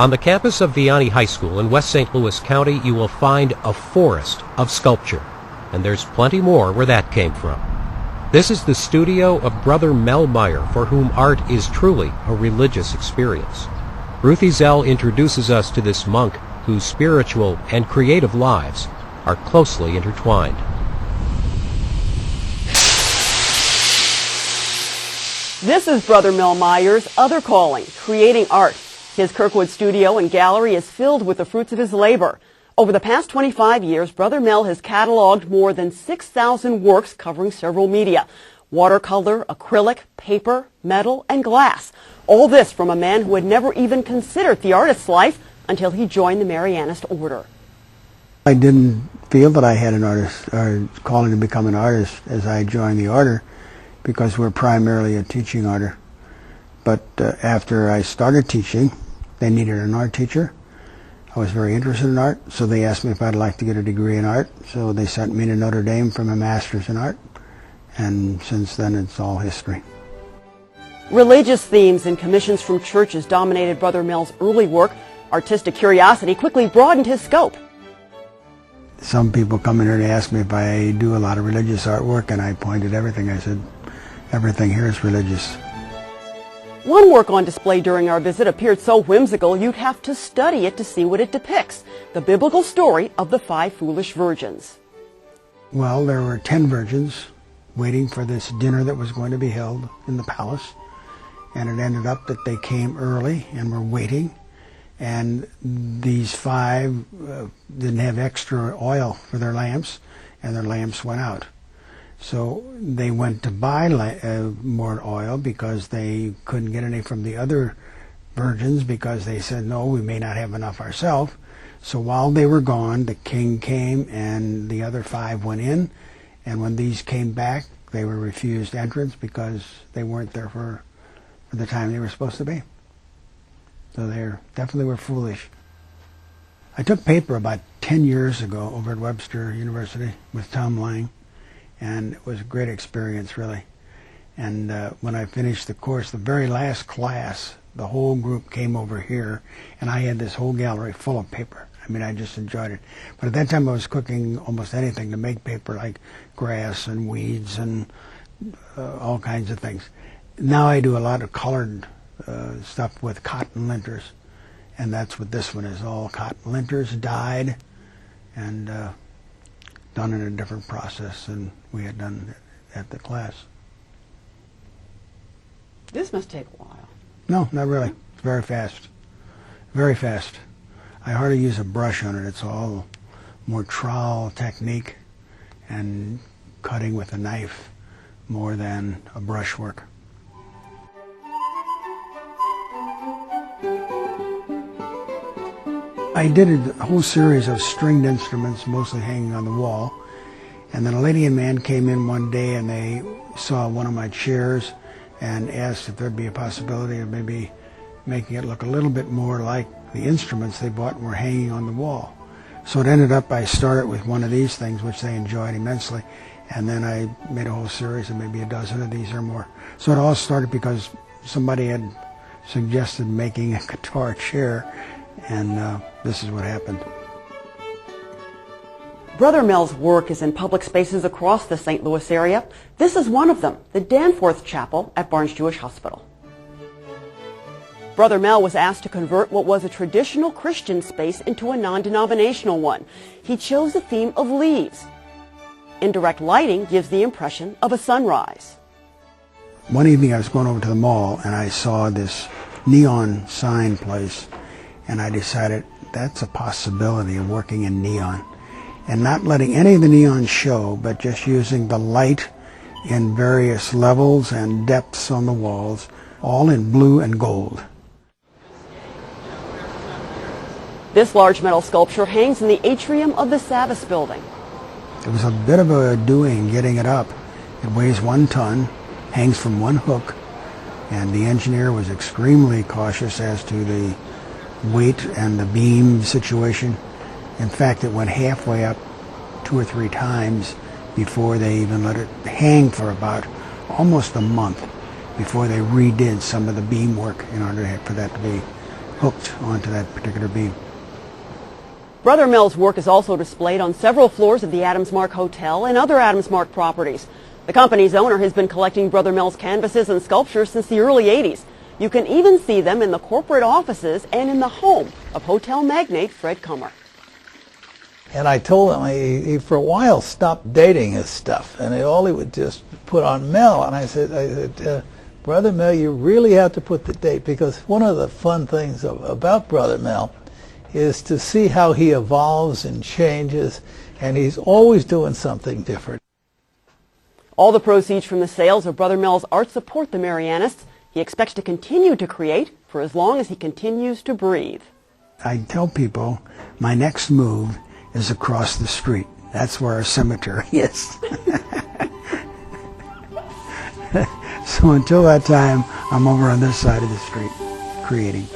On the campus of Vianney High School in West St. Louis County, you will find a forest of sculpture, and there's plenty more where that came from. This is the studio of Brother Mel Meyer, for whom art is truly a religious experience. Ruth Ezell introduces us to this monk whose spiritual and creative lives are closely intertwined. This is Brother Mel Meyer's other calling, creating art. His Kirkwood studio and gallery is filled with the fruits of his labor. Over the past 25 years, Brother Mel has cataloged more than 6,000 works covering several media: watercolor, acrylic, paper, metal, and glass. All this from a man who had never even considered the artist's life until he joined the Marianist order. I didn't feel that I had an artist or calling to become an artist as I joined the order, because we're primarily a teaching order. But after I started teaching, they needed an art teacher. I was very interested in art, so they asked me if I'd like to get a degree in art. So they sent me to Notre Dame for my master's in art, and since then it's all history. Religious themes and commissions from churches dominated Brother Mel's early work. Artistic curiosity quickly broadened his scope. Some people come in here to ask me if I do a lot of religious artwork, and I pointed everything. I said, everything here is religious. One work on display during our visit appeared so whimsical you'd have to study it to see what it depicts: the biblical story of the 5 foolish virgins. Well, there were 10 virgins waiting for this dinner that was going to be held in the palace, and it ended up that they came early and were waiting, and these 5 didn't have extra oil for their lamps, and their lamps went out. So they went to buy more oil because they couldn't get any from the other virgins, because they said, no, we may not have enough ourselves. So while they were gone, the king came and the other 5 went in, and when these came back, they were refused entrance because they weren't there for the time they were supposed to be. So they definitely were foolish. I took paper about 10 years ago over at Webster University with Tom Lang, and it was a great experience, really. And when I finished the course, the very last class, the whole group came over here, and I had this whole gallery full of paper. I mean, I just enjoyed it. But at that time, I was cooking almost anything to make paper, like grass and weeds and all kinds of things. Now I do a lot of colored stuff with cotton linters, and that's what this one is, all cotton linters, dyed, and done in a different process than we had done at the class. This must take a while. No, not really. It's very fast. Very fast. I hardly use a brush on it. It's all more trowel technique and cutting with a knife more than a brushwork. I did a whole series of stringed instruments, mostly hanging on the wall. And then a lady and man came in one day and they saw one of my chairs and asked if there'd be a possibility of maybe making it look a little bit more like the instruments they bought and were hanging on the wall. So it ended up I started with one of these things, which they enjoyed immensely, and then I made a whole series of maybe a dozen of these or more. So it all started because somebody had suggested making a guitar chair, and this is what happened. Brother Mel's work is in public spaces across the St. Louis area. This is one of them, the Danforth Chapel at Barnes Jewish Hospital. Brother Mel was asked to convert what was a traditional Christian space into a non-denominational one. He chose the theme of leaves. Indirect lighting gives the impression of a sunrise. One evening I was going over to the mall and I saw this neon sign place, and I decided that's a possibility of working in neon and not letting any of the neon show, but just using the light in various levels and depths on the walls, all in blue and gold. This large metal sculpture hangs in the atrium of the Savas building. It was a bit of a doing getting it up. It weighs 1 ton, hangs from one hook, and the engineer was extremely cautious as to the weight and the beam situation. In fact, it went halfway up 2 or 3 times before they even let it hang for about almost a month before they redid some of the beam work in order for that to be hooked onto that particular beam. Brother Mel's work is also displayed on several floors of the Adams Mark Hotel and other Adams Mark properties. The company's owner has been collecting Brother Mel's canvases and sculptures since the early 80s. You can even see them in the corporate offices and in the home of hotel magnate Fred Kummer. And I told him he for a while stopped dating his stuff, and all he would just put on Mel. And I said, Brother Mel, you really have to put the date, because one of the fun things about Brother Mel is to see how he evolves and changes, and he's always doing something different. All the proceeds from the sales of Brother Mel's art support the Marianists. He expects to continue to create for as long as he continues to breathe. I tell people my next move is across the street. That's where our cemetery is. So until that time, I'm over on this side of the street creating.